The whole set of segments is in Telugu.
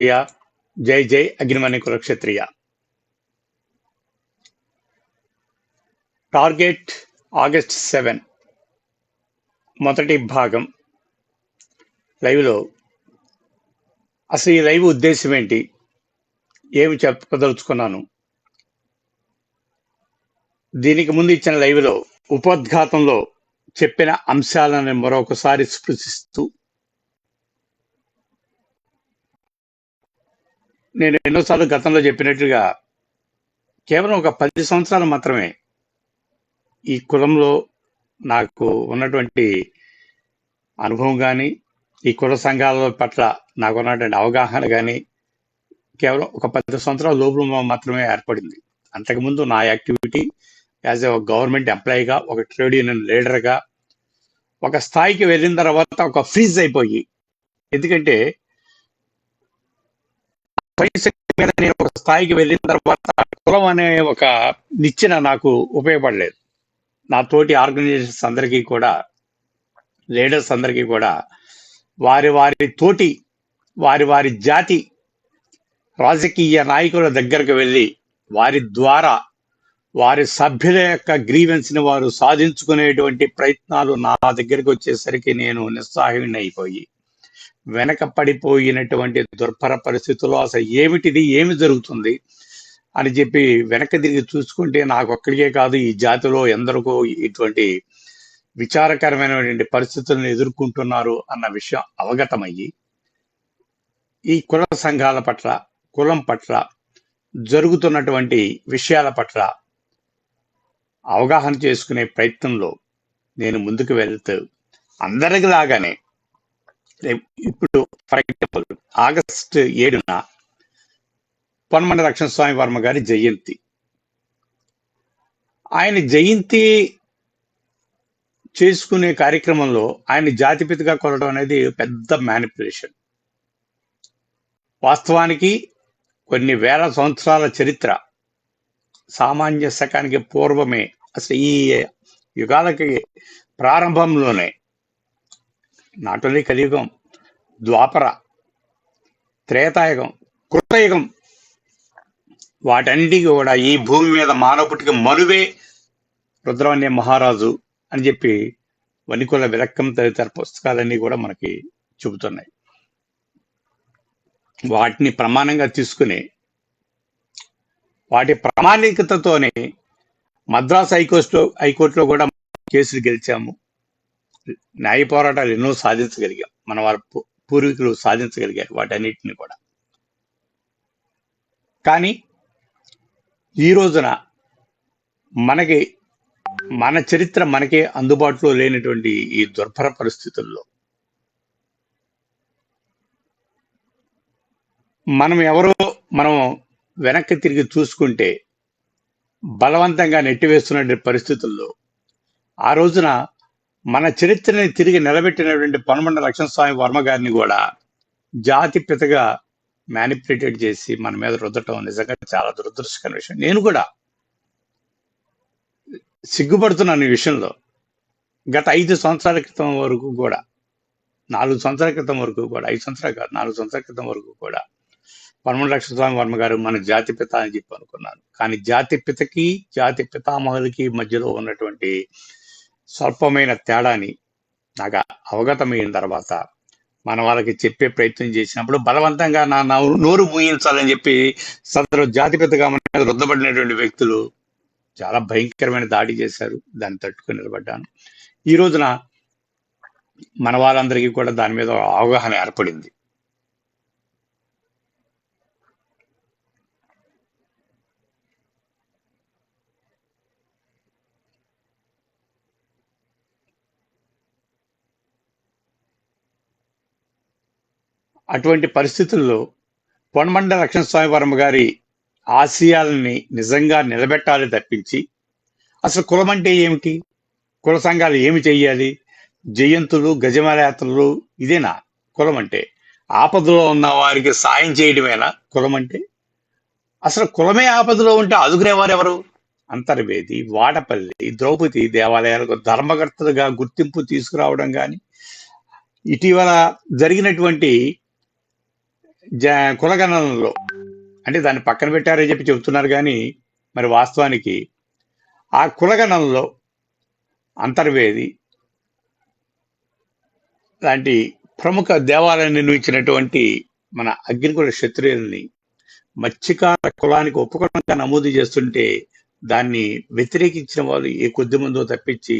క్షత్రియ జై జై అగ్నిమణి కులక్షత్రియ. టార్గెట్ ఆగస్ట్ 7 మొదటి భాగం లైవ్లో. అసలు ఈ లైవ్ ఉద్దేశం ఏంటి, ఏమి చెప్పదలుచుకున్నాను? దీనికి ముందు ఇచ్చిన లైవ్లో ఉపోద్ఘాతంలో చెప్పిన అంశాలను మరొకసారి స్పృశిస్తూ నేను ఎన్నోసార్లు గతంలో చెప్పినట్లుగా కేవలం ఒక 10 సంవత్సరాలు మాత్రమే ఈ కులంలో నాకు ఉన్నటువంటి అనుభవం కానీ, ఈ కుల సంఘాల పట్ల నాకు ఉన్నటువంటి అవగాహన కానీ కేవలం ఒక 10 సంవత్సరాల లోపల మాత్రమే ఏర్పడింది. అంతకుముందు నా యాక్టివిటీ యాజ్ ఎ గవర్నమెంట్ ఎంప్లాయీగా, ఒక ట్రేడ్ యూనియన్ లీడర్గా ఒక స్థాయికి వెళ్ళిన తర్వాత ఒక ఫ్రీజ్ అయిపోయి, ఎందుకంటే మీద నేను ఒక స్థాయికి వెళ్ళిన తర్వాత కులం అనే ఒక నిచ్చెన నాకు ఉపయోగపడలేదు. నా తోటి ఆర్గనైజేషన్స్ అందరికీ కూడా, లీడర్స్ అందరికీ కూడా వారి వారి జాతి రాజకీయ నాయకుల దగ్గరకు వెళ్ళి వారి ద్వారా వారి సభ్యుల యొక్క గ్రీవెన్స్ని వారు సాధించుకునేటువంటి ప్రయత్నాలు నా దగ్గరికి వచ్చేసరికి నేను నిస్సహాయుని అయిపోయి, వెనక పడిపోయినటువంటి దుర్భర పరిస్థితుల్లో అసలు ఏమిటిది, ఏమి జరుగుతుంది అని చెప్పి వెనక్కి తిరిగి చూసుకుంటే నాకు ఒక్కడికే కాదు, ఈ జాతిలో ఎందరికో ఇటువంటి విచారకరమైనటువంటి పరిస్థితులను ఎదుర్కొంటున్నారు అన్న విషయం అవగతమయ్యి, ఈ కుల సంఘాల పట్ల, కులం పట్ల జరుగుతున్నటువంటి విషయాల పట్ల అవగాహన చేసుకునే ప్రయత్నంలో నేను ముందుకు వెళ్తూ అందరికి లాగానే ఇప్పుడు ఫర్ ఎగ్జాంపుల్ ఆగస్టు 7న పొన్నమండ లక్ష్మణస్వామి వర్మ గారి జయంతి. ఆయన జయంతి చేసుకునే కార్యక్రమంలో ఆయన జాతిపితగా కొనడం అనేది పెద్ద మ్యానిపులేషన్. వాస్తవానికి కొన్ని వేల సంవత్సరాల చరిత్ర, సామాన్య శకానికి పూర్వమే, అసలు ఈ యుగాలకి ప్రారంభంలోనే, నాట్ ఓన్లీ కలియుగం, ద్వాపర, త్రేతాయుగం, కృతయుగం, వాటన్నిటికీ కూడా ఈ భూమి మీద మానవుడికి మనువే రుద్రవన్య మహారాజు అని చెప్పి వనికుల విలక్కం తదితర పుస్తకాలన్నీ కూడా మనకి చెబుతున్నాయి. వాటిని ప్రమాణంగా తీసుకుని వాటి ప్రామాణికతతోనే మద్రాసు హైకోర్టులో కూడా కేసులు గెలిచాము, న్యాయ పోరాటాలు ఎన్నో సాధించగలిగాం, మన వారి పూర్వీకులు సాధించగలిగారు వాటన్నిటిని కూడా. కానీ ఈ రోజున మనకి మన చరిత్ర మనకే అందుబాటులో లేనటువంటి ఈ దుర్భర పరిస్థితుల్లో మనం వెనక్కి తిరిగి చూసుకుంటే బలవంతంగా నెట్టివేస్తున్న పరిస్థితుల్లో ఆ రోజున మన చరిత్రని తిరిగి నిలబెట్టినటువంటి పొన్నమండ లక్ష్మణస్వామి వర్మ గారిని కూడా జాతి పితగా మ్యానిపులేటెడ్ చేసి మన మీద రుద్దటం నిజంగా చాలా దురదృష్టకర విషయం. నేను కూడా సిగ్గుపడుతున్నాను ఈ విషయంలో. గత 5 సంవత్సరాల క్రితం వరకు కూడా, 4 సంవత్సరాల క్రితం వరకు కూడా, 5 సంవత్సరాలు కాదు, 4 సంవత్సరాల క్రితం వరకు కూడా పొన్నమండ లక్ష్మణస్వామి వర్మ గారు మన జాతి పిత అని చెప్పి అనుకున్నాను. కానీ జాతి పితకి, జాతి పితామహులకి మధ్యలో ఉన్నటువంటి స్వల్పమైన తేడాని నాకు అవగతమైన తర్వాత మన వాళ్ళకి చెప్పే ప్రయత్నం చేసినప్పుడు బలవంతంగా నా నోరు మూయించాలని చెప్పి సదరు జాతిపితగా మన రుద్దబడినటువంటి వ్యక్తులు చాలా భయంకరమైన దాడి చేశారు. దాన్ని తట్టుకుని నిలబడ్డాను. ఈ రోజున మన వాళ్ళందరికీ కూడా దాని మీద అవగాహన ఏర్పడింది. అటువంటి పరిస్థితుల్లో పొన్నమండ లక్ష్మణస్వామి వర్మ గారి ఆశయాలని నిజంగా నిలబెట్టాలి తప్పించి, అసలు కులం అంటే ఏమిటి, కుల సంఘాలు ఏమి చెయ్యాలి, జయంతులు, గజమాలయాత్రలు, ఇదేనా కులం అంటే? ఆపదలో ఉన్న వారికి సాయం చేయడమేనా కులం అంటే? అసలు కులమే ఆపదలో ఉంటే ఆదుకునేవారు ఎవరు? అంతర్వేది, వాడపల్లి, ద్రౌపది దేవాలయాలకు ధర్మకర్తలుగా గుర్తింపు తీసుకురావడం కానీ, ఇటీవల జరిగినటువంటి కులగణనలో అంటే దాన్ని పక్కన పెట్టారని చెప్పి చెబుతున్నారు కానీ మరి వాస్తవానికి ఆ కులగణనలో అంతర్వేది లాంటి ప్రముఖ దేవాలయాన్ని నిర్మించినటువంటి మన అగ్నికుల క్షత్రియుల్ని మత్స్యకార కులానికి ఉపకరణంగా నమోదు చేస్తుంటే దాన్ని వ్యతిరేకించిన వాళ్ళు ఏ కొద్ది మందో తప్పించి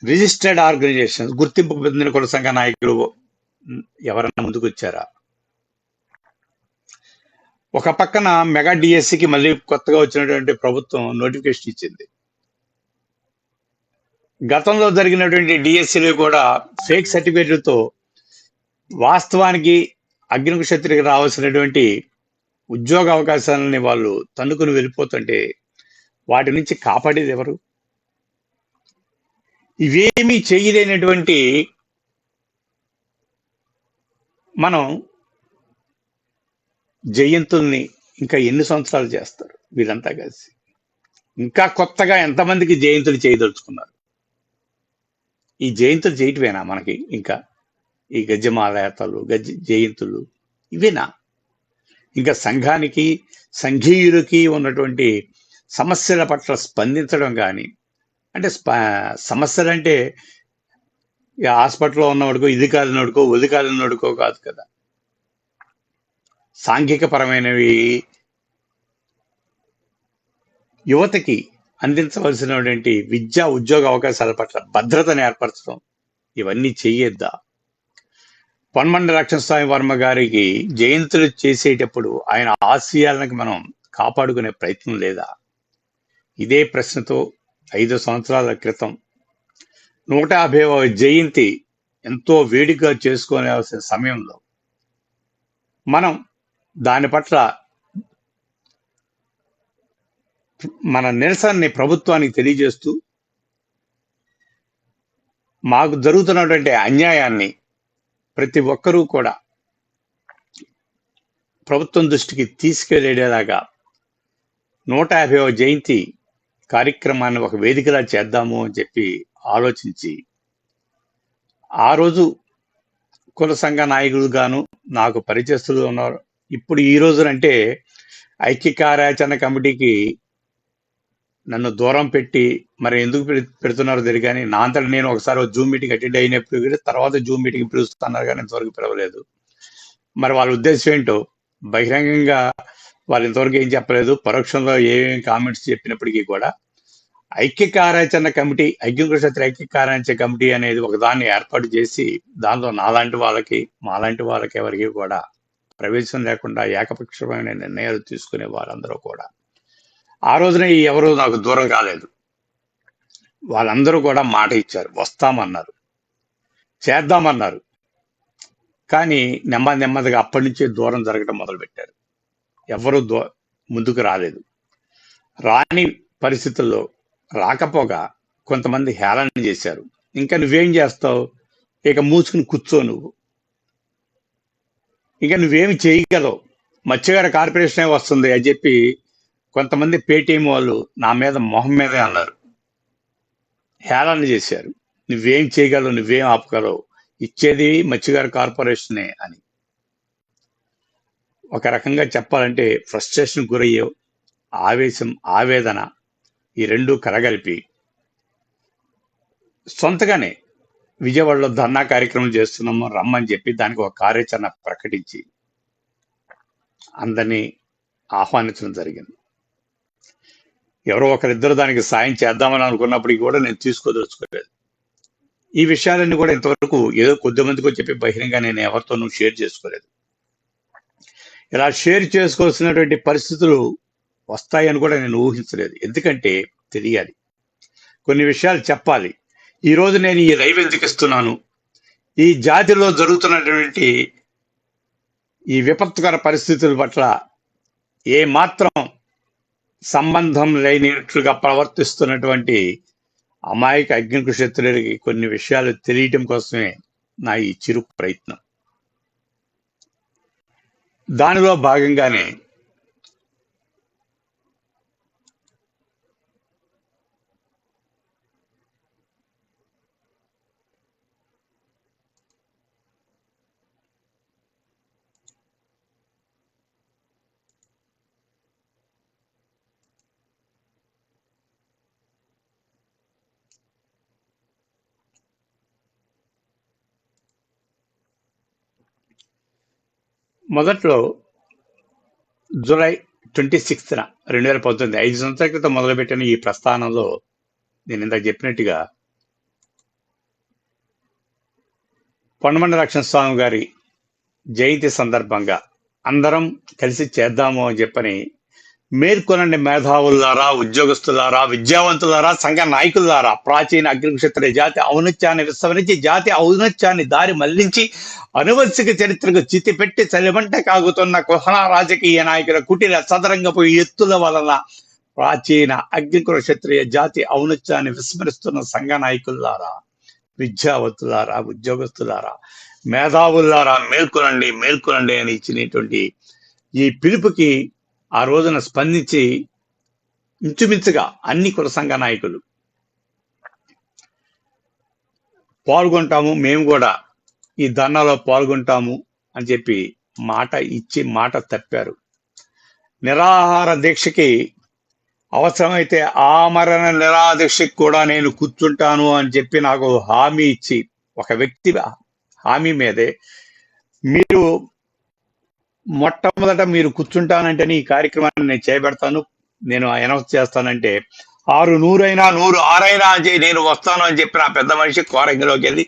రిజిస్టర్డ్ ఆర్గనైజేషన్ గుర్తింపు పొందిన కుల సంఘ నాయకులు ఎవరన్నా ముందుకు వచ్చారా? ఒక పక్కన మెగా డిఎస్సికి మళ్ళీ కొత్తగా వచ్చినటువంటి ప్రభుత్వం నోటిఫికేషన్ ఇచ్చింది. గతంలో జరిగినటువంటి డిఎస్సిలు కూడా ఫేక్ సర్టిఫికేట్లతో వాస్తవానికి అగ్నికుల క్షత్రికి రావాల్సినటువంటి ఉద్యోగ అవకాశాలని వాళ్ళు తన్నుకుని వెళ్ళిపోతుంటే వాటి నుంచి కాపాడేది ఎవరు? ఇవేమీ చేయలేనటువంటి మనం జయంతుల్ని ఇంకా ఎన్ని సంవత్సరాలు చేస్తారు వీళ్ళంతా కలిసి? ఇంకా కొత్తగా ఎంతమందికి జయంతులు చేయదలుచుకున్నారు? ఈ జయంతులు చేయటమేనా మనకి? ఇంకా ఈ గజ్జమాలయాతలు జయంతులు ఇవేనా? ఇంకా సంఘానికి సంఘీయులకి ఉన్నటువంటి సమస్యల పట్ల స్పందించడం కానీ, అంటే సమస్యలు అంటే హాస్పిటల్లో ఉన్నవాడుకో ఇది కాలినోడుకో ఒది కాలినోడుకో కాదు కదా. సాంఘిక పరమైనవి యువతకి అందించవలసినటువంటి విద్యా ఉద్యోగ అవకాశాల పట్ల భద్రతను ఏర్పరచడం ఇవన్నీ చెయ్యొద్దా? పొన్మండ లక్ష్మణస్వామి వర్మ గారికి జయంతులు చేసేటప్పుడు ఆయన ఆశయాలకు మనం కాపాడుకునే ప్రయత్నం లేదా? ఇదే ప్రశ్నతో 5 సంవత్సరాల క్రితం 150వ జయంతి ఎంతో వేడిగా చేసుకోవాల్సిన సమయంలో మనం దాని పట్ల మన నిరసనని ప్రభుత్వానికి తెలియజేస్తూ మాకు జరుగుతున్నటువంటి అన్యాయాన్ని ప్రతి ఒక్కరూ కూడా ప్రభుత్వం దృష్టికి తీసుకెళ్లేలాగా 150వ జయంతి కార్యక్రమాన్ని ఒక వేదికలా చేద్దాము అని చెప్పి ఆలోచించి ఆ రోజు కుల సంఘ నాయకులు గాను నాకు పరిచయస్తులు ఉన్నారు. ఇప్పుడు ఈ రోజునంటే ఐక్య కార్యాచరణ కమిటీకి నన్ను దూరం పెట్టి మరి ఎందుకు పెడుతున్నారో తెలియదు కానీ నా అంతటా నేను ఒకసారి జూమ్ మీటింగ్ అటెండ్ అయినప్పుడు తర్వాత జూమ్ మీటింగ్ పిలుస్తున్నారు కానీ ఇంతవరకు పిలవలేదు. మరి వాళ్ళ ఉద్దేశం ఏంటో బహిరంగంగా వాళ్ళు ఇంతవరకు ఏం చెప్పలేదు. పరోక్షంలో ఏమేమి కామెంట్స్ చెప్పినప్పటికీ కూడా ఐక్య కార్యాచరణ కమిటీ, అగ్నికుల క్షత్రియ ఐక్య కార్యాచరణ కమిటీ అనేది ఒక దాన్ని ఏర్పాటు చేసి దానిలో నాలాంటి వాళ్ళకి మాలాంటి వాళ్ళకి ఎవరికి కూడా ప్రవేశం లేకుండా ఏకపక్షమైన నిర్ణయాలు తీసుకునే వాళ్ళందరూ కూడా ఆ రోజున ఎవరు నాకు దూరం కాలేదు. వాళ్ళందరూ కూడా మాట ఇచ్చారు, వస్తామన్నారు, చేద్దామన్నారు. కానీ నెమ్మదిగా అప్పటి నుంచే దూరం జరగడం మొదలుపెట్టారు. ఎవరు ముందుకు రాలేదు. రాని పరిస్థితుల్లో రాకపోగా కొంతమంది హేళన చేశారు. ఇంకా నువ్వేం చేస్తావు, ఇక మూసుకుని కూర్చో, నువ్వు ఇక నువ్వేమి చేయగలవు, మత్స్యకార కార్పొరేషనే వస్తుంది అని చెప్పి కొంతమంది పేటీఎం వాళ్ళు నా మీద మొహం మీదే అన్నారు, హేళన చేశారు. నువ్వేం చేయగలవు, నువ్వేం ఆపగలవు, ఇచ్చేది మత్స్యకార కార్పొరేషనే అని. ఒక రకంగా చెప్పాలంటే ఫ్రస్ట్రేషన్ గురయ్యే ఆవేశం, ఆవేదన ఈ రెండు కలగలిపి సొంతగానే విజయవాడలో ధర్నా కార్యక్రమం చేస్తున్నాము రమ్మని చెప్పి దానికి ఒక కార్యాచరణ ప్రకటించి అందరినీ ఆహ్వానించడం జరిగింది. ఎవరో ఒకరిద్దరు దానికి సాయం చేద్దామని అనుకున్నప్పటికీ కూడా నేను తీసుకోదలుచుకోలేదు. ఈ విషయాలన్నీ కూడా ఇంతవరకు ఏదో కొద్ది మందికో చెప్పి బహిరంగ నేను ఎవరితోనూ షేర్ చేసుకోలేదు. ఇలా షేర్ చేసుకోవాల్సినటువంటి పరిస్థితులు వస్తాయని కూడా నేను ఊహించలేదు. ఎందుకంటే తెలియాలి, కొన్ని విషయాలు చెప్పాలి. ఈరోజు నేను ఈ లైవ్ ఎందుకు ఇస్తున్నాను, ఈ జాతిలో జరుగుతున్నటువంటి ఈ విపత్తుకర పరిస్థితుల పట్ల ఏ మాత్రం సంబంధం లేనట్లుగా ప్రవర్తిస్తున్నటువంటి అమాయక అగ్నికుల క్షత్రియులకి కొన్ని విషయాలు తెలియటం కోసమే నా ఈ చిరు ప్రయత్నం. దానిలో భాగంగానే మొదట్లో జూలై 26న 2019, 5 సంవత్సరాల క్రితం మొదలుపెట్టిన ఈ ప్రస్థానంలో నేను ఇందాక చెప్పినట్టుగా కొండమండ లక్ష్మణ స్వామి గారి జయంతి సందర్భంగా అందరం కలిసి చేద్దాము అని చెప్పని మేల్కొనండి మేధావులారా, ఉద్యోగస్తులారా, విద్యావంతులారా, సంఘ నాయకులారా, ప్రాచీన అగ్నిక్షత్రియ జాతి ఔన్నత్యాన్ని విస్మరించి జాతి ఔన్నత్యాన్ని దారి మళ్లించి అనువంశిక చరిత్రకు చితి పెట్టి చలిమంట కాగుతున్న కుహన రాజకీయ నాయకుల కుటిల సదరంగపు ఎత్తుల వలన ప్రాచీన అగ్నిక్షత్రియ జాతి ఔన్నత్యాన్ని విస్మరిస్తున్న సంఘ నాయకులారా, విద్యావంతులారా, ఉద్యోగస్తులారా, మేధావులారా, మేల్కొనండి మేల్కొనండి అని ఇచ్చినటువంటి ఈ పిలుపుకి ఆ రోజున స్పందించి ఇంచుమించుగా అన్ని కుల సంఘ నాయకులు పాల్గొంటాము, మేము కూడా ఈ ధర్నాలో పాల్గొంటాము అని చెప్పి మాట ఇచ్చి మాట తప్పారు. నిరాహార దీక్షకి అవసరమైతే ఆమరణ నిరాదీక్షకి కూడా నేను కూర్చుంటాను అని చెప్పి నాకు హామీ ఇచ్చి, ఒక వ్యక్తి హామీ మీదే మీరు మొట్టమొదట మీరు కూర్చుంటానంటేనే ఈ కార్యక్రమాన్ని నేను చేపడతాను, నేను అనౌన్స్ చేస్తానంటే 600 106 నేను వస్తాను అని చెప్పి నా పెద్ద మనిషి కోరంగిలోకి వెళ్ళి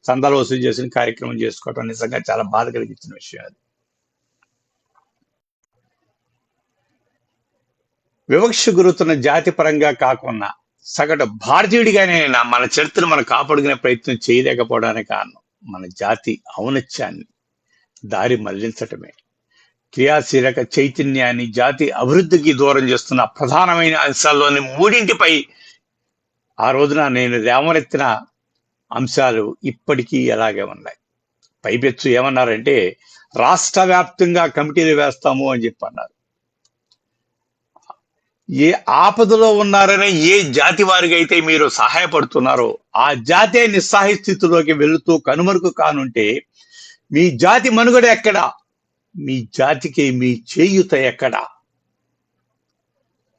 చందాలు వసూలు చేసిన కార్యక్రమం చేసుకోవటం నిజంగా చాలా బాధ కలిగించిన విషయం. అది వివక్ష గురుతున్న జాతి పరంగా కాకుండా సగటు భారతీయుడిగానే మన చరిత్రను మనం కాపాడుకునే ప్రయత్నం చేయలేకపోవడానికి కారణం మన జాతి ఔన్నత్యాన్ని దారి మళ్లించటమే. క్రియాశీలక చైతన్యాన్ని జాతి అభివృద్ధికి దూరం చేస్తున్న ప్రధానమైన అంశాల్లోని మూడింటిపై ఆ రోజున నేను లేవనెత్తిన అంశాలు ఇప్పటికీ అలాగే ఉన్నాయి. పైపెచ్చు ఏమన్నారంటే రాష్ట్ర వ్యాప్తంగా కమిటీలు వేస్తాము అని చెప్పి అన్నారు. ఏ ఆపదలో ఉన్నారనే ఏ జాతి వారికి అయితే మీరు సహాయపడుతున్నారో ఆ జాతే నిస్సహాయ స్థితిలోకి వెళుతూ కనుమరుగు కానుంటే మీ జాతి మనుగడ ఎక్కడా? మీ జాతికి మీ చేయూత ఎక్కడా?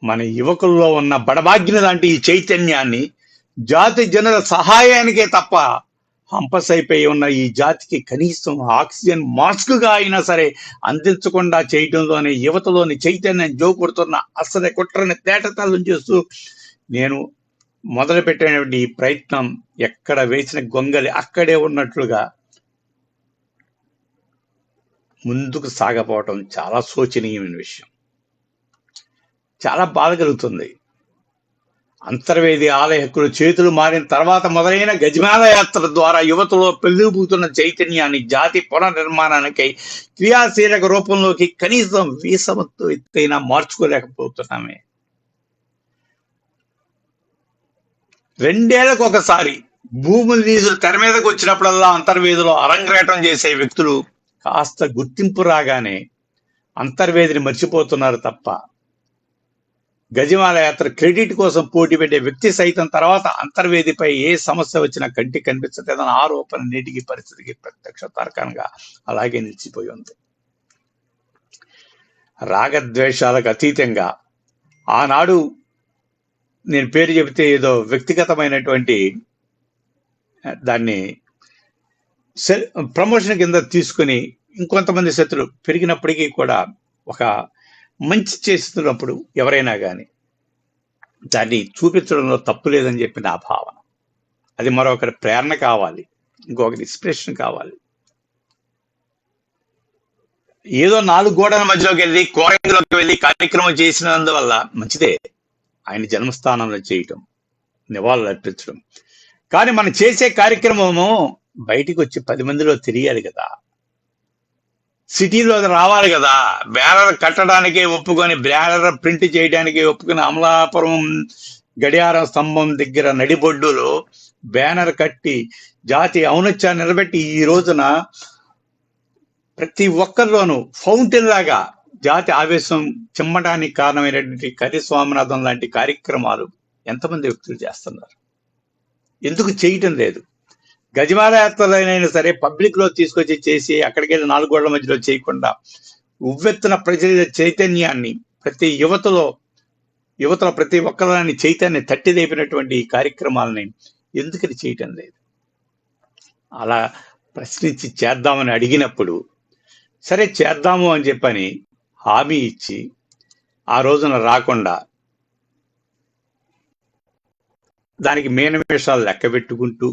మన యువకుల్లో ఉన్న బడబాగ్ని లాంటి ఈ చైతన్యాన్ని జాతి జనుల సహాయానికే తప్ప హంపసైపోయి ఉన్న ఈ జాతికి కనీసం ఆక్సిజన్ మాస్క్గా అయినా సరే అందించకుండా చేయడంలోనే యువతలోని చైతన్యం జోకొడుతున్న అసలు కుట్రని తేటతల్లం చేస్తూ నేను మొదలుపెట్టినటువంటి ఈ ప్రయత్నం ఎక్కడ వేసిన గొంగలి అక్కడే ఉన్నట్లుగా ముందుకు సాగపోవటం చాలా శోచనీయమైన విషయం. చాలా బాధ కలుగుతుంది. అంతర్వేది ఆలయ హక్కులు చేతులు మారిన తర్వాత మొదలైన గజమాల యాత్ర ద్వారా యువతలో పెళ్ళిబూతున్న చైతన్యాన్ని జాతి పునర్నిర్మాణానికై క్రియాశీలక రూపంలోకి కనీసం వీసవంతు ఎత్తైనా మార్చుకోలేకపోతున్నామే. 2 ఏళ్లకు ఒకసారి భూముల లీజులు తెర మీదకు వచ్చినప్పుడల్లా అంతర్వేదిలో అరంగేటం చేసే వ్యక్తులు కాస్త గుర్తింపు రాగానే అంతర్వేదిని మర్చిపోతున్నారు తప్ప గజమాల యాత్ర క్రెడిట్ కోసం పోటీ పెట్టే వ్యక్తి సైతం తర్వాత అంతర్వేదిపై ఏ సమస్య వచ్చినా కంటికి కనిపించలేదన్న ఆరోపణ నేటికి పరిస్థితికి ప్రత్యక్ష తార్కాణంగా అలాగే నిలిచిపోయి ఉంది. రాగద్వేషాలకు అతీతంగా ఆనాడు నేను పేరు చెబితే ఏదో వ్యక్తిగతమైనటువంటి దాన్ని ప్రమోషన్ కింద తీసుకుని ఇంకొంతమంది శత్రులు పెరిగినప్పటికీ కూడా ఒక మంచి చేస్తున్నప్పుడు ఎవరైనా కానీ దాన్ని చూపించడంలో తప్పు లేదని చెప్పి నా భావన. అది మరొకరి ప్రేరణ కావాలి, ఇంకొకరి ఇన్స్పిరేషన్ కావాలి. ఏదో 4 గోడల మధ్యలోకి వెళ్ళి కోరంగిలోకి వెళ్ళి కార్యక్రమం చేసినందువల్ల మంచిదే, ఆయన జన్మస్థానంలో చేయటం, నివాళులు అర్పించడం. కానీ మనం చేసే కార్యక్రమము బయటికి వచ్చి 10 మందిలో తెలియాలి కదా, సిటీలో రావాలి కదా. బ్యానర్ కట్టడానికి ఒప్పుకొని, బ్యానర్ ప్రింట్ చేయడానికి ఒప్పుకుని అమలాపురం గడియారం స్తంభం దగ్గర నడిబొడ్డులో బ్యానర్ కట్టి జాతి ఔన్నత్యాన్ని నిలబెట్టి ఈ రోజున ప్రతి ఒక్కరిలోనూ ఫౌంటైన్ లాగా జాతి ఆవేశం చిమ్మడానికి కారణమైనటువంటి కరి స్వామినాథన్ లాంటి కార్యక్రమాలు ఎంతమంది వ్యక్తులు చేస్తున్నారు? ఎందుకు చేయటం లేదు? గజమాల యాత్రలైనా సరే పబ్లిక్ లో తీసుకొచ్చి చేసి అక్కడికి వెళ్ళి 4 గోడల మధ్యలో చేయకుండా ఉవ్వెత్తున ప్రజల చైతన్యాన్ని ప్రతి యువతలో ప్రతి ఒక్కరిని చైతన్యం తట్టిదేపినటువంటి ఈ కార్యక్రమాలని ఎందుకని చేయటం లేదు? అలా ప్రశ్నించి చేద్దామని అడిగినప్పుడు సరే చేద్దాము అని చెప్పని హామీ ఇచ్చి ఆ రోజున రాకుండా దానికి మేనమేషాలు లెక్క పెట్టుకుంటూ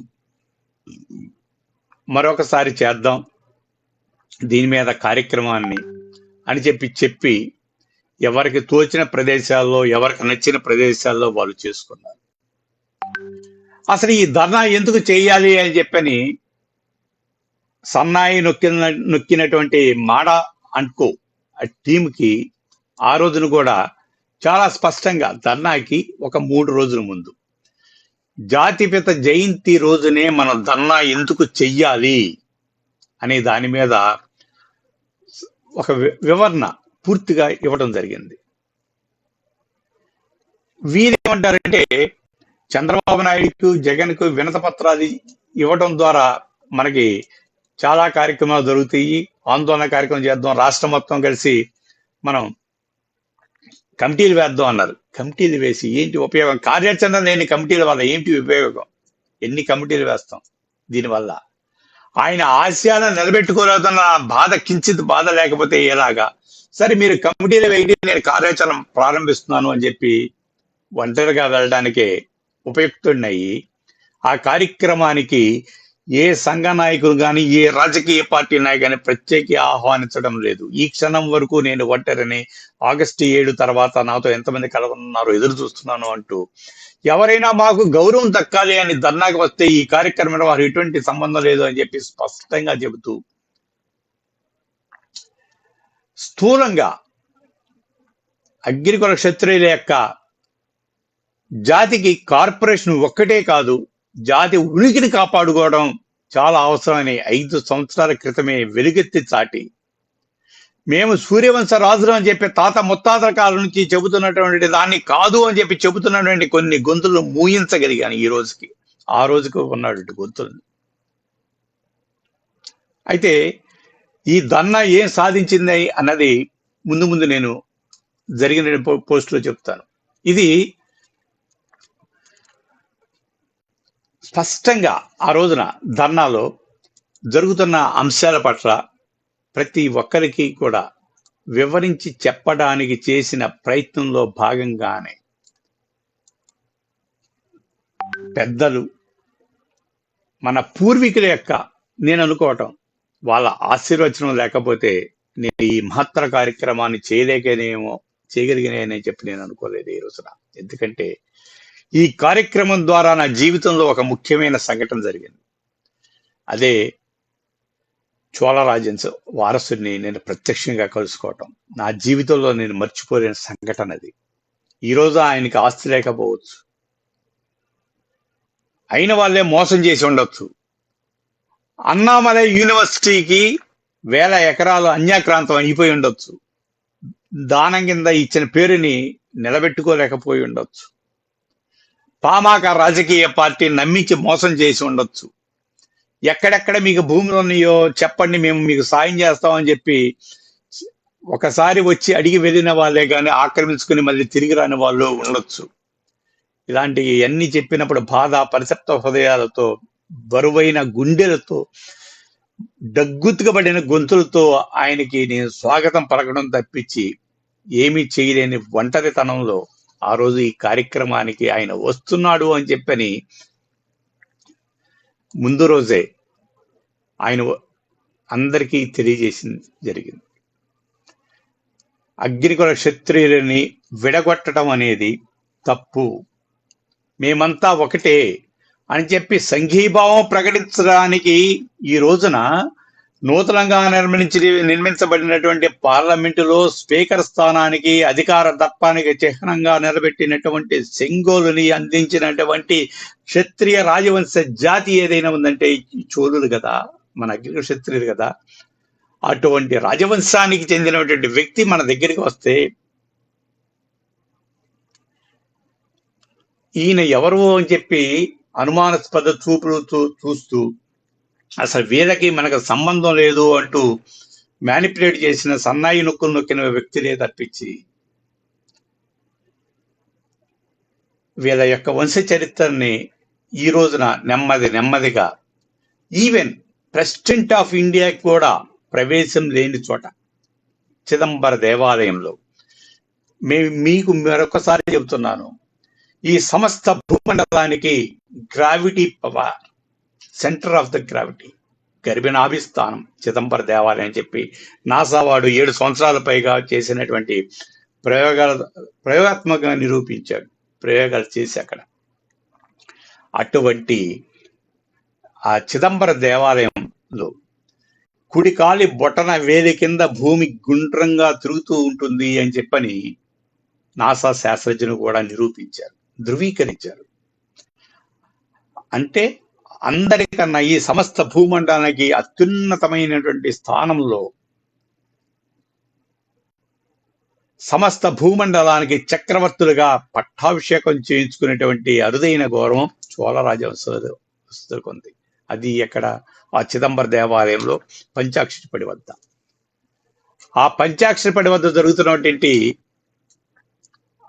మరొకసారి చేద్దాం దీని మీద కార్యక్రమాన్ని అని చెప్పి ఎవరికి తోచిన ప్రదేశాల్లో ఎవరికి నచ్చిన ప్రదేశాల్లో వాళ్ళు చేసుకున్నారు. అసలు ఈ ధర్నా ఎందుకు చేయాలి అని చెప్పని సన్నాయి నొక్కినటువంటి మాడ అనుకో ఆ టీంకి ఆ రోజున కూడా చాలా స్పష్టంగా ధర్నాకి ఒక 3 రోజుల ముందు జాతిపిత జయంతి రోజునే మనం ధర్నా ఎందుకు చెయ్యాలి అనే దాని మీద ఒక వివరణ పూర్తిగా ఇవ్వడం జరిగింది. వీరేమంటారంటే చంద్రబాబు నాయుడుకు జగన్కు వినత పత్రాలు ఇవ్వడం ద్వారా మనకి చాలా కార్యక్రమాలు జరుగుతాయి, ఆందోళన కార్యక్రమం చేద్దాం, రాష్ట్రం మొత్తం కలిసి మనం కమిటీలు వేద్దాం అన్నారు. కమిటీలు వేసి ఏంటి ఉపయోగం? కార్యాచరణ లేని కమిటీల వల్ల ఏంటి ఉపయోగం? ఎన్ని కమిటీలు వేస్తాం? దీనివల్ల ఆయన ఆశయాలను నిలబెట్టుకోలేదన్న బాధ, కించిత్ బాధ లేకపోతే ఎలాగా? సరే మీరు కమిటీలు వేయండి, నేను కార్యాచరణ ప్రారంభిస్తున్నాను అని చెప్పి ఒంటరిగా వెళ్ళడానికే ఉపయుక్తున్నాయి. ఆ కార్యక్రమానికి ఏ సంఘ నాయకులు కానీ ఏ రాజకీయ పార్టీ నాయకుని ప్రత్యేక ఆహ్వానించడం లేదు. ఈ క్షణం వరకు నేను ఒంటరిని, ఆగస్టు 7 తర్వాత నాతో ఎంతమంది కలవనున్నారో ఎదురు చూస్తున్నాను అంటూ ఎవరైనా మాకు గౌరవం దక్కాలి అని ధర్నాకి వస్తే ఈ కార్యక్రమంలో వారు ఎటువంటి సంబంధం లేదు అని చెప్పి స్పష్టంగా చెబుతూ స్థూలంగా అగ్నికుల క్షత్రియుల యొక్క జాతికి కార్పొరేషన్ ఒక్కటే కాదు, జాతి ఉనికిని కాపాడుకోవడం చాలా అవసరమని 5 సంవత్సరాల క్రితమే వెలుగెత్తి చాటి మేము సూర్యవంశ రాజులు అని చెప్పి తాత ముత్తాతల కాలం నుంచి చెబుతున్నటువంటి దాన్ని కాదు అని చెప్పి చెబుతున్నటువంటి కొన్ని గొంతులు మూయించగలిగాను ఈ రోజుకి. ఆ రోజుకు ఉన్నటువంటి గొంతులు. అయితే ఈ ధర్నా ఏం సాధించింది అన్నది ముందు నేను జరిగిన పోస్టులో చెప్తాను. ఇది స్పష్టంగా ఆ రోజున ధర్నాలో జరుగుతున్న అంశాల పట్ల ప్రతి ఒక్కరికి కూడా వివరించి చెప్పడానికి చేసిన ప్రయత్నంలో భాగంగానే పెద్దలు, మన పూర్వీకుల యొక్క, నేను అనుకోవటం వాళ్ళ ఆశీర్వచనం లేకపోతే నేను ఈ మహత్తర కార్యక్రమాన్ని చేయగలిగినేమో చెప్పి నేను అనుకోలేదు ఈ రోజున. ఎందుకంటే ఈ కార్యక్రమం ద్వారా నా జీవితంలో ఒక ముఖ్యమైన సంఘటన జరిగింది. అదే చోళరాజన్స్ వారసుని నేను ప్రత్యక్షంగా కలుసుకోవటం. నా జీవితంలో నేను మర్చిపోలేని సంఘటన అది. ఈరోజు ఆయనకి ఆస్తి లేకపోవచ్చు, అయిన వాళ్ళే మోసం చేసి ఉండొచ్చు. అన్నామలై యూనివర్సిటీకి 1000 ఎకరాలు అన్యాక్రాంతం అయిపోయి ఉండొచ్చు. దానం కింద ఇచ్చిన పేరుని నిలబెట్టుకోలేకపోయి ఉండొచ్చు. పామాక రాజకీయ పార్టీ నమ్మించి మోసం చేసి ఉండొచ్చు. ఎక్కడెక్కడ మీకు భూములు ఉన్నాయో చెప్పండి, మేము మీకు సాయం చేస్తామని చెప్పి ఒకసారి వచ్చి అడిగి వెళ్ళిన వాళ్ళే కానీ ఆక్రమించుకుని మళ్ళీ తిరిగి రాని వాళ్ళు ఉండొచ్చు. ఇలాంటివి అన్ని చెప్పినప్పుడు బాధ, పరిసప్త హృదయాలతో, బరువైన గుండెలతో, దగ్గుతుకబడిన గొంతులతో ఆయనకి నేను స్వాగతం పలకడం తప్పించి ఏమీ చేయలేని ఒంటరితనంలో ఆ రోజు ఈ కార్యక్రమానికి ఆయన వస్తున్నాడు అని చెప్పని ముందు రోజే ఆయన అందరికీ తెలియజేసింది జరిగింది. అగ్నికుల క్షత్రియులని విడగొట్టడం అనేది తప్పు, మేమంతా ఒకటే అని చెప్పి సంఘీభావం ప్రకటించడానికి ఈ రోజున నూతనంగా నిర్మించబడినటువంటి పార్లమెంటులో స్పీకర్ స్థానానికి, అధికార దర్పానికి చిహ్నంగా నిలబెట్టినటువంటి సెంగోలుని అందించినటువంటి క్షత్రియ రాజవంశ జాతి ఏదైనా ఉందంటే చోళులు కదా, మన అగ్నికుల క్షత్రియులు కదా. అటువంటి రాజవంశానికి చెందినటువంటి వ్యక్తి మన దగ్గరికి వస్తే ఈయన ఎవరు అని చెప్పి అనుమానాస్పద చూపులు చూస్తూ అసలు వీళ్ళకి మనకు సంబంధం లేదు అంటూ మ్యానిపులేట్ చేసిన, సన్నాయి నొక్కిన వ్యక్తులే తప్పించి వీళ్ళ యొక్క వంశ చరిత్రని ఈ రోజున నెమ్మదిగా ఈవెన్ ప్రెసిడెంట్ ఆఫ్ ఇండియా కూడా ప్రవేశం లేని చోట చిదంబర దేవాలయంలో మీకు మరొకసారి చెబుతున్నాను, ఈ సమస్త భూమండలానికి gravity power, centre of the gravity, గర్భిణాభిస్థానం చిదంబర దేవాలయం అని చెప్పి నాసా వాడు 7 సంవత్సరాల పైగా చేసినటువంటి ప్రయోగాత్మకంగా నిరూపించాడు, ప్రయోగాలు చేసి అక్కడ. అటువంటి ఆ చిదంబర దేవాలయంలో కుడికాలి బొటన వేలి కింద భూమి గుండ్రంగా తిరుగుతూ ఉంటుంది అని చెప్పని నాసా శాస్త్రజ్ఞులు కూడా నిరూపించారు, ధృవీకరించారు. అంటే అందరికన్నా ఈ సమస్త భూమండలానికి అత్యున్నతమైనటువంటి స్థానంలో, సమస్త భూమండలానికి చక్రవర్తులుగా పట్టాభిషేకం చేయించుకునేటువంటి అరుదైన గౌరవం చోళ రాజవంశస్థులకు ఉంది. అది ఎక్కడ? ఆ చిదంబర దేవాలయంలో పంచాక్షరిపడి వద్ద. ఆ పంచాక్షరిపడి వద్ద జరుగుతున్నటువంటి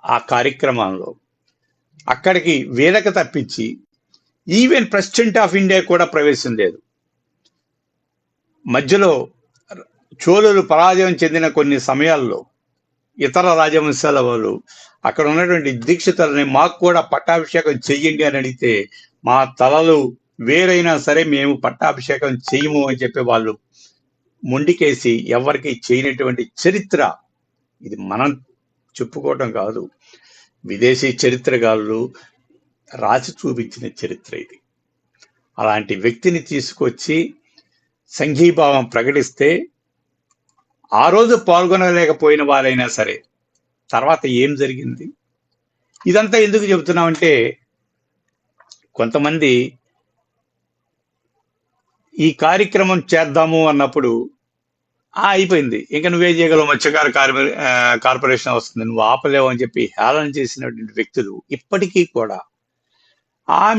ఆ కార్యక్రమంలో అక్కడికి వేదిక తప్పించి ఈవెన్ ప్రెసిడెంట్ ఆఫ్ ఇండియా కూడా ప్రవేశం లేదు. మధ్యలో చోళులు పరాజయం చెందిన కొన్ని సమయాల్లో ఇతర రాజవంశాల వాళ్ళు అక్కడ ఉన్నటువంటి దీక్షితులని మాకు కూడా పట్టాభిషేకం చెయ్యండి అని అడిగితే, మా తలలు వేరైనా సరే మేము పట్టాభిషేకం చేయము అని చెప్పి వాళ్ళు మొండికేసి ఎవరికి చేయనటువంటి చరిత్ర ఇది. మనం చెప్పుకోవటం కాదు, విదేశీ చరిత్రకారులు రాసి చూపించిన చరిత్ర ఇది. అలాంటి వ్యక్తిని తీసుకొచ్చి సంఘీభావం ప్రకటిస్తే ఆ రోజు పాల్గొనలేకపోయిన వారైనా సరే తర్వాత ఏం జరిగింది? ఇదంతా ఎందుకు చెబుతున్నామంటే, కొంతమంది ఈ కార్యక్రమం చేద్దాము అన్నప్పుడు అయిపోయింది, ఇంకా నువ్వే చేయగలవు, మత్స్యకార కార్పొరేషన్ వస్తుంది, నువ్వు ఆపలేవు అని చెప్పి హేళన చేసినటువంటి వ్యక్తులు ఇప్పటికీ కూడా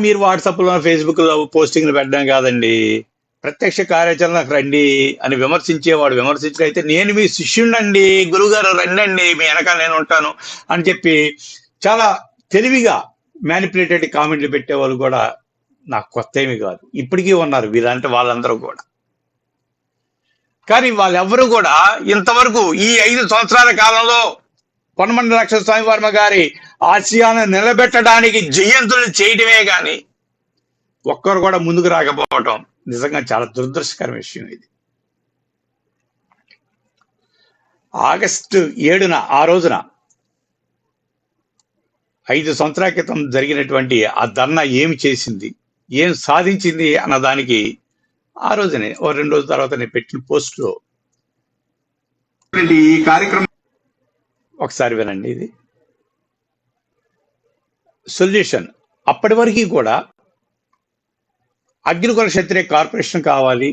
మీరు వాట్సాప్లో ఫేస్బుక్లో పోస్టింగ్లు పెట్టడం కాదండి, ప్రత్యక్ష కార్యాచరణకు రండి అని విమర్శించేవాడు విమర్శించడైతే, నేను మీ శిష్యుడండి, గురుగారు రండి, మీ వెనక నేను ఉంటాను అని చెప్పి చాలా తెలివిగా మ్యానిపులేటెడ్ కామెంట్లు పెట్టేవాళ్ళు కూడా నాకు కొత్త ఏమీ కాదు, ఇప్పటికీ ఉన్నారు వీళ్ళంటే వాళ్ళందరూ కూడా. కానీ వాళ్ళెవ్వరూ కూడా ఇంతవరకు ఈ 5 సంవత్సరాల కాలంలో పొన్నమండలాక్ష స్వామి వర్మ గారి ఆశయాలను నిలబెట్టడానికి జయంతులు చేయడమే కానీ ఒక్కరు కూడా ముందుకు రాకపోవటం నిజంగా చాలా దురదృష్టకర విషయం ఇది. ఆగస్టు 7న ఆ రోజున 5 సంవత్సరాల క్రితం జరిగినటువంటి ఆ ధర్నా ఏమి చేసింది, ఏం సాధించింది అన్న దానికి ఆ రోజునే 2 రోజుల తర్వాత నేను పెట్టిన పోస్ట్లో ఈ కార్యక్రమం ఒకసారి వినండి. ఇది సొల్యూషన్. అప్పటి వరకు కూడా అగ్నికుల క్షత్రియ కార్పొరేషన్ కావాలి,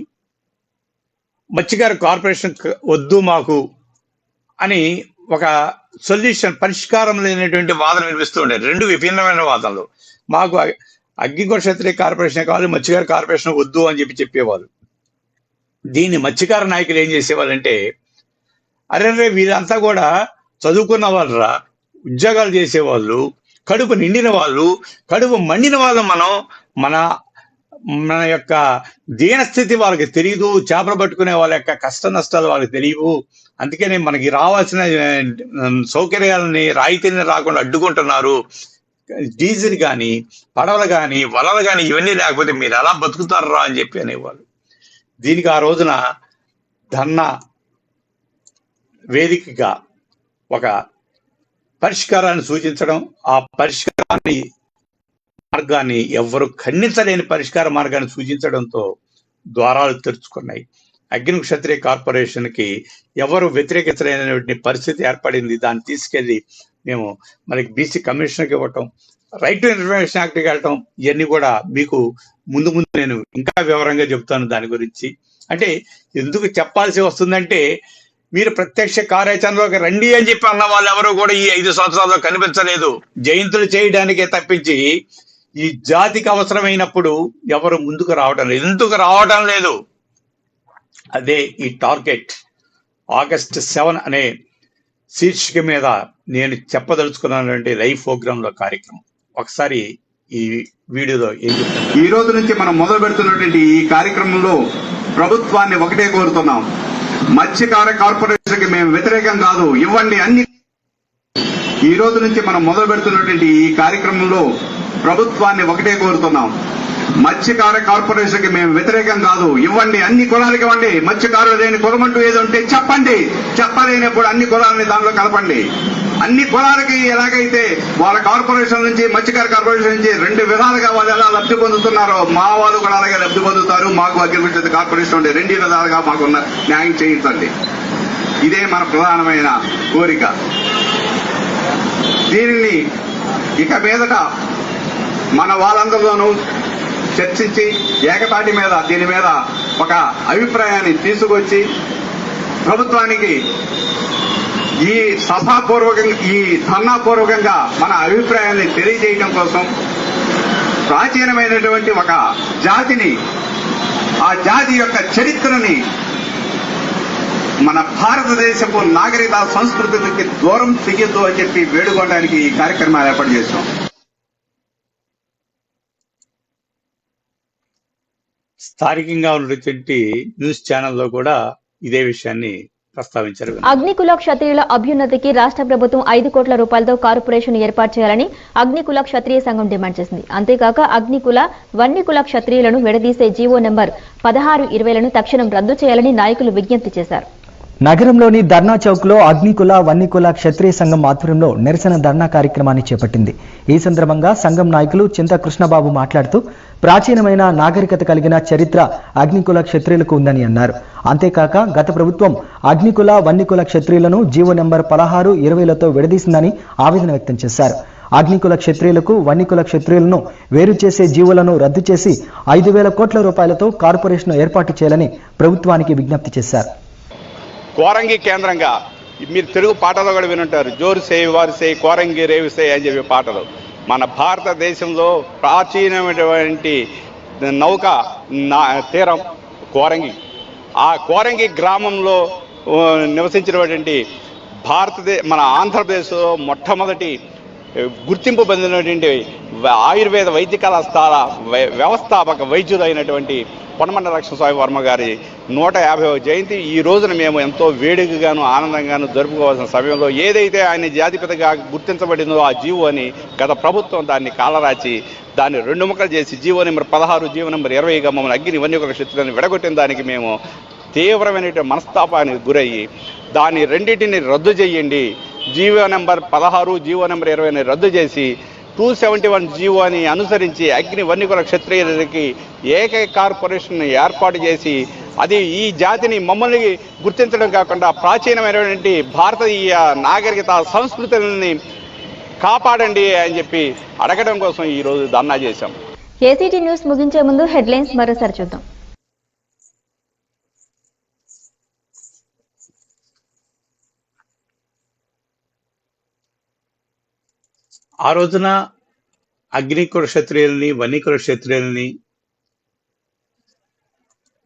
మత్స్యకార కార్పొరేషన్ వద్దు మాకు అని ఒక సొల్యూషన్, పరిష్కారం లేనటువంటి వాదన వినిపిస్తూ ఉండేది. 2 విభిన్నమైన వాదనలు. మాకు అగ్నికుల క్షత్రియ కార్పొరేషన్ కావాలి, మత్స్యకార కార్పొరేషన్ వద్దు అని చెప్పేవాళ్ళు. దీన్ని మత్స్యకార నాయకులు ఏం చేసేవాళ్ళంటే, అరే వీళ్ళంతా కూడా చదువుకున్న వాళ్ళరా, ఉద్యోగాలు చేసేవాళ్ళు, కడుపు నిండిన వాళ్ళు, కడుపు మండిన వాళ్ళు, మన యొక్క దీనస్థితి వాళ్ళకి తెలియదు, చేపలు పట్టుకునే వాళ్ళ యొక్క కష్ట నష్టాలు వాళ్ళకి తెలియవు, అందుకనే మనకి రావాల్సిన సౌకర్యాలని రాయితీని రాకుండా అడ్డుకుంటున్నారు, డీజిల్ కానీ పడవలు కానీ వలలు కానీ ఇవన్నీ లేకపోతే మీరు ఎలా బతుకుతారా అని చెప్పి అనేవాళ్ళు. దీనికి ఆ రోజున ధర్నా వేదికగా ఒక పరిష్కారాన్ని సూచించడం, ఆ మార్గాన్ని ఎవ్వరు ఖండించలేని పరిష్కార మార్గాన్ని సూచించడంతో ద్వారాలు తెరుచుకున్నాయి. అగ్ని క్షత్రియ కార్పొరేషన్కి ఎవరు వ్యతిరేకించలేనటువంటి పరిస్థితి ఏర్పడింది. దాన్ని తీసుకెళ్లి మేము మనకి బీసీ కమిషన్కి ఇవ్వటం, రైట్ టు ఇన్ఫర్మేషన్ యాక్ట్కి వెళ్ళటం, ఇవన్నీ కూడా మీకు ముందు నేను ఇంకా వివరంగా చెప్తాను దాని గురించి. అంటే ఎందుకు చెప్పాల్సి వస్తుందంటే, మీరు ప్రత్యక్ష కార్యాచరణలోకి రండి అని చెప్పి అన్న వాళ్ళు ఎవరు కూడా ఈ 5 సంవత్సరాల్లో కనిపించలేదు. జయంతులు చేయడానికే తప్పించి ఈ జాతికి అవసరమైనప్పుడు ఎవరు ముందుకు రావటం లేదు. ఎందుకు రావటం లేదు? అదే ఈ టార్గెట్ ఆగస్ట్ 7 అనే శీర్షిక మీద నేను చెప్పదలుచుకున్నటువంటి లైవ్ ప్రోగ్రామ్ లో కార్యక్రమం. ఒకసారి ఈ వీడియోలో ఏం చెప్తాను. ఈ రోజు నుంచి మనం మొదలు పెడుతున్నటువంటి ఈ కార్యక్రమంలో ప్రభుత్వాన్ని ఒకటే కోరుతున్నాం, మత్స్యకార కార్పొరేషన్ కి మేము వ్యతిరేకం కాదు, ఇవ్వండి అన్ని. ఈ రోజు నుంచి మనం మొదలు పెడుతున్నటువంటి ఈ కార్యక్రమంలో ప్రభుత్వాన్ని ఒకటే కోరుతున్నాం, మత్స్యకార కార్పొరేషన్ కి మేము వ్యతిరేకం కాదు, ఇవ్వండి అన్ని కులాలకి ఇవ్వండి. మత్స్యకారులు లేని కులం అంటూ ఏదో ఉంటే చెప్పండి, చెప్పలేనప్పుడు అన్ని కులాలని దానిలో కలపండి. అన్ని కులాలకి ఎలాగైతే వాళ్ళ కార్పొరేషన్ నుంచి, మత్స్యకార కార్పొరేషన్ నుంచి 2 విధాలుగా వాళ్ళు ఎలా లబ్ధి పొందుతున్నారో మా వాళ్ళు కూడా అలాగే లబ్ధి పొందుతారు. మాకు అగ్రికల్చర్ కార్పొరేషన్ ఉండే 2 విధాలుగా మాకున్న న్యాయం చేయించండి. ఇదే మన ప్రధానమైన కోరిక. దీనిని ఇక మీదట మన వాళ్ళందరిలోనూ చర్చించి ఏకతాటి మీద దీని మీద ఒక అభిప్రాయాన్ని తీసుకొచ్చి ప్రభుత్వానికి ఈ సభాపూర్వకంగా, ఈ ధర్నాపూర్వకంగా మన అభిప్రాయాన్ని తెలియజేయడం కోసం ప్రాచీనమైనటువంటి ఒక జాతిని, ఆ జాతి యొక్క చరిత్రని, మన భారతదేశపు నాగరిక సంస్కృతికి దూరం చెయ్యొద్దు అని చెప్పి వేడుకోవడానికి ఈ కార్యక్రమాలు ఏర్పాటు చేస్తాం. స్థానికంగా ఉన్నటువంటి న్యూస్ ఛానల్లో కూడా ఇదే విషయాన్ని ప్రస్తావించారు. అగ్నికుల క్షత్రియుల అభ్యున్నతికి రాష్ట్ర ప్రభుత్వం 5 కోట్ల రూపాయలతో కార్పొరేషన్ ఏర్పాటు చేయాలని అగ్నికుల క్షత్రియ సంఘం డిమాండ్ చేసింది. అంతేకాక అగ్నికుల, వన్యకుల క్షత్రియులను విడదీసే జీవో నెంబర్ 1620లను తక్షణం రద్దు చేయాలని నాయకులు విజ్ఞప్తి చేశారు. నగరంలోని ధర్నా చౌక్లో అగ్నికుల, వన్యకుల క్షత్రియ సంఘం ఆధ్వర్యంలో నిరసన ధర్నా కార్యక్రమాన్ని చేపట్టింది. ఈ సందర్భంగా సంఘం నాయకులు చింత కృష్ణబాబు మాట్లాడుతూ ప్రాచీనమైన నాగరికత కలిగిన చరిత్ర అగ్నికుల క్షత్రియులకు ఉందని అన్నారు. అంతేకాక గత ప్రభుత్వం అగ్నికుల, వన్యకుల క్షత్రియులను జీవో నెంబర్ 1620లతో విడదీసిందని ఆవేదన వ్యక్తం చేశారు. అగ్నికుల క్షత్రియులకు, వన్యకుల క్షత్రియులను వేరు చేసే జీవోలను రద్దు చేసి 5,000 కోట్ల రూపాయలతో కార్పొరేషన్ ఏర్పాటు చేయాలని ప్రభుత్వానికి విజ్ఞప్తి చేశారు. కోరంగి కేంద్రంగా మీరు తెలుగు పాటలు కూడా వినుంటారు, జోరు సేయి వారు సేయి కోరంగి రేవు సేయి అని చెప్పే పాటలు. మన భారతదేశంలో ప్రాచీనమైనటువంటి నౌక తీరం కోరంగి. ఆ కోరంగి గ్రామంలో నివసించినటువంటి మన ఆంధ్రప్రదేశ్లో మొట్టమొదటి గుర్తింపు పొందినటువంటి ఆయుర్వేద వైద్య కళాశాల వ్యవస్థాపక వైద్యులు అయినటువంటి పొన్నమండ లక్ష్మణ స్వామి వర్మ గారి 150వ జయంతి ఈ రోజున మేము ఎంతో వేడుకగాను ఆనందంగాను జరుపుకోవాల్సిన సమయంలో ఏదైతే ఆయన జాతిపితగా గుర్తించబడిందో ఆ జీవో అని గత ప్రభుత్వం దాన్ని కాలరాచి దాన్ని 2 ముక్కలు చేసి జీవో నెంబర్ 16, జీవో నెంబర్ 20గా మమ్మల్ని అగ్ని వన్యకుల క్షత్రియులను విడగొట్టిన దానికి మేము తీవ్రమైన మనస్తాపానికి గురయ్యి దాన్ని రెండింటిని రద్దు చేయండి, జీవో నెంబర్ 16, జీవో నెంబర్ 20ని రద్దు చేసి 271 జీవోని అనుసరించి అగ్ని వన్యకుల క్షత్రియులకి ఏకైక కార్పొరేషన్ ఏర్పాటు చేసి అది ఈ జాతిని మమ్మల్ని గుర్తించడం కాకుండా ప్రాచీనమైనటువంటి భారతీయ నాగరికత సంస్కృతులని కాపాడండి అని చెప్పి అడగడం కోసం ఈ రోజు ధర్నా చేశాం. ఏసీటీ న్యూస్ ముగించే ముందు హెడ్లైన్స్ మరోసారి చూద్దాం. ఆ రోజున అగ్నికుల క్షత్రియుల్ని, వన్యకుల క్షత్రియుల్ని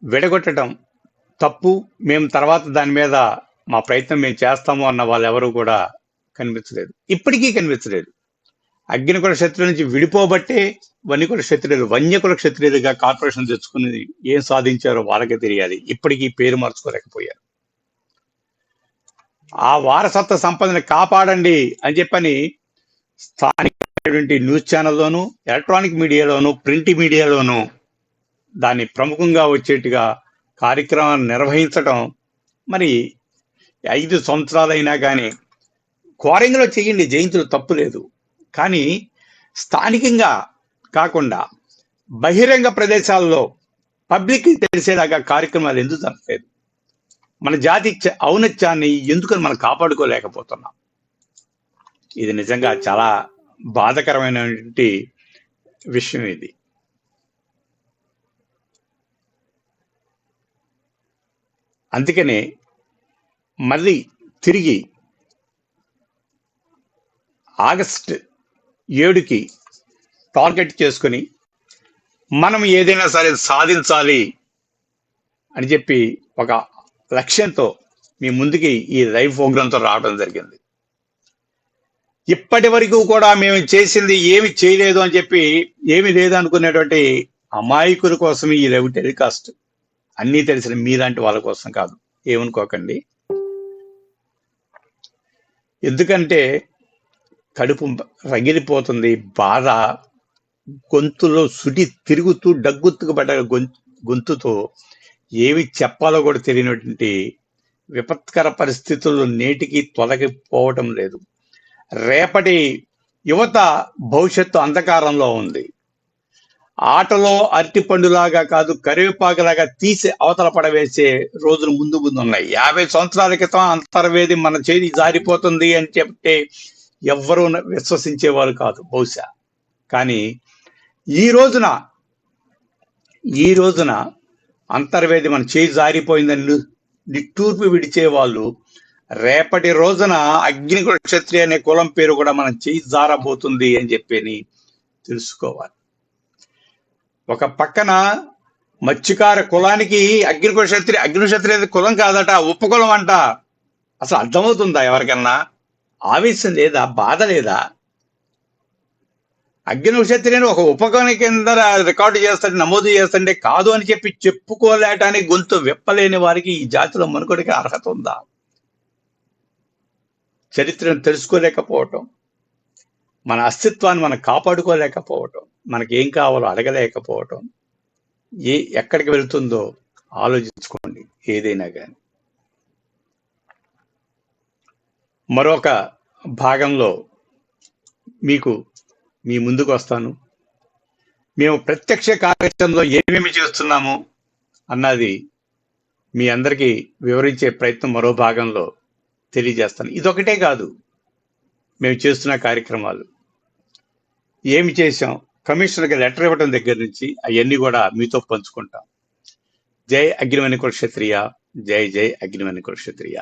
విడగొట్టడం తప్పు, మేము తర్వాత దాని మీద మా ప్రయత్నం మేము చేస్తాము అన్న వాళ్ళు ఎవరు కూడా కనిపించలేదు, ఇప్పటికీ కనిపించలేదు. అగ్నికుల క్షత్రియుల నుంచి విడిపోబట్టే వన్యకుల క్షత్రియులు వన్యకుల క్షత్రియులుగా కార్పొరేషన్ తెచ్చుకుని ఏం సాధించారో వాళ్ళకే తెలియాలి. ఇప్పటికీ పేరు మార్చుకోలేకపోయారు. ఆ వారసత్వ సంపదని కాపాడండి అని చెప్పని స్థానికమైనటువంటి న్యూస్ ఛానల్లోనూ, ఎలక్ట్రానిక్ మీడియాలోనూ, ప్రింట్ మీడియాలోనూ దాన్ని ప్రముఖంగా వచ్చేట్టుగా కార్యక్రమాన్ని నిర్వహించడం మరి 5 సంవత్సరాలైనా కానీ కోరంగిలో చేయండి, జయంతులు తప్పు లేదు. కానీ స్థానికంగా కాకుండా బహిరంగ ప్రదేశాల్లో పబ్లిక్ తెలిసేలాగా కార్యక్రమాలు ఎందుకు జరగలేదు? మన జాతి ఔన్నత్యాన్ని ఎందుకని మనం కాపాడుకోలేకపోతున్నాం? ఇది నిజంగా చాలా బాధకరమైనటువంటి విషయం. ఇది అందుకనే మళ్ళీ తిరిగి ఆగస్టు 7కి టార్గెట్ చేసుకుని మనం ఏదైనా సరే సాధించాలి అని చెప్పి ఒక లక్ష్యంతో మీ ముందుకి ఈ లైవ్ ప్రోగ్రాంతో రావడం జరిగింది. ఇప్పటి వరకు కూడా మేము చేసింది ఏమి చేయలేదు అని చెప్పి ఏమి లేదు అనుకునేటువంటి అమాయకుల కోసం ఈ లైవ్ టెలికాస్ట్. అన్నీ తెలిసిన మీలాంటి వాళ్ళ కోసం కాదు, ఏమనుకోకండి. ఎందుకంటే కడుపు రగిలిపోతుంది, బాధ, గొంతులో సుడి తిరుగుతూ డగ్గుత్తుకు పడ్డ గొంతుతో ఏమి చెప్పాలో కూడా తెలియనటువంటి విపత్కర పరిస్థితుల్లో నేటికి తొలగిపోవటం లేదు. రేపటి యువత భవిష్యత్తు అంధకారంలో ఉంది. ఆటలో అరటిపండులాగా కాదు, కరివేపాకులాగా తీసి అవతల పడవేసే రోజులు ముందు ఉన్నాయి. 50 సంవత్సరాల క్రితం అంతర్వేది మన చేతి జారిపోతుంది అని చెప్తే ఎవ్వరూ విశ్వసించేవారు కాదు బహుశా. కానీ ఈ రోజున అంతర్వేది మన చేయి జారిపోయిందని నిట్టూర్పు విడిచే వాళ్ళు రేపటి రోజున అగ్నికుల క్షత్రియ అనే కులం పేరు కూడా మనం చేయి జారబోతుంది అని చెప్పి తెలుసుకోవాలి. ఒక పక్కన మత్స్యకార కులానికి అగ్నికుల క్షత్రియ కులం కాదట, ఉపకులం అంట. అసలు అర్థమవుతుందా ఎవరికన్నా? ఆవేశం లేదా? బాధ లేదా? అగ్నికుల క్షత్రియుని ఒక ఉపకులం కింద రికార్డు చేస్తాడు, నమోదు చేస్తుంటే కాదు అని చెప్పి చెప్పుకోలేటానికి గొంతు విప్పలేని వారికి ఈ జాతిలో మనుగడకి అర్హత ఉందా? చరిత్రను తెలుసుకోలేకపోవటం, మన అస్తిత్వాన్ని మనం కాపాడుకోలేకపోవటం, మనకేం కావాలో అడగలేకపోవటం ఎక్కడికి వెళ్తుందో ఆలోచించుకోండి ఏదైనా కానీ. మరొక భాగంలో మీ ముందుకు వస్తాను. మేము ప్రత్యక్ష కార్యక్రమంలో ఏమేమి చేస్తున్నాము అన్నది మీ అందరికీ వివరించే ప్రయత్నం మరో భాగంలో తెలియజేస్తాను. ఇదొకటే కాదు, మేము చేస్తున్న కార్యక్రమాలు ఏమి చేశాం, కమిషనర్కి లెటర్ ఇవ్వడం దగ్గర నుంచి అవన్నీ కూడా మీతో పంచుకుంటాం. జై అగ్నివన్నకుల క్షత్రియ, జై జై అగ్నివన్నకుల క్షత్రియ.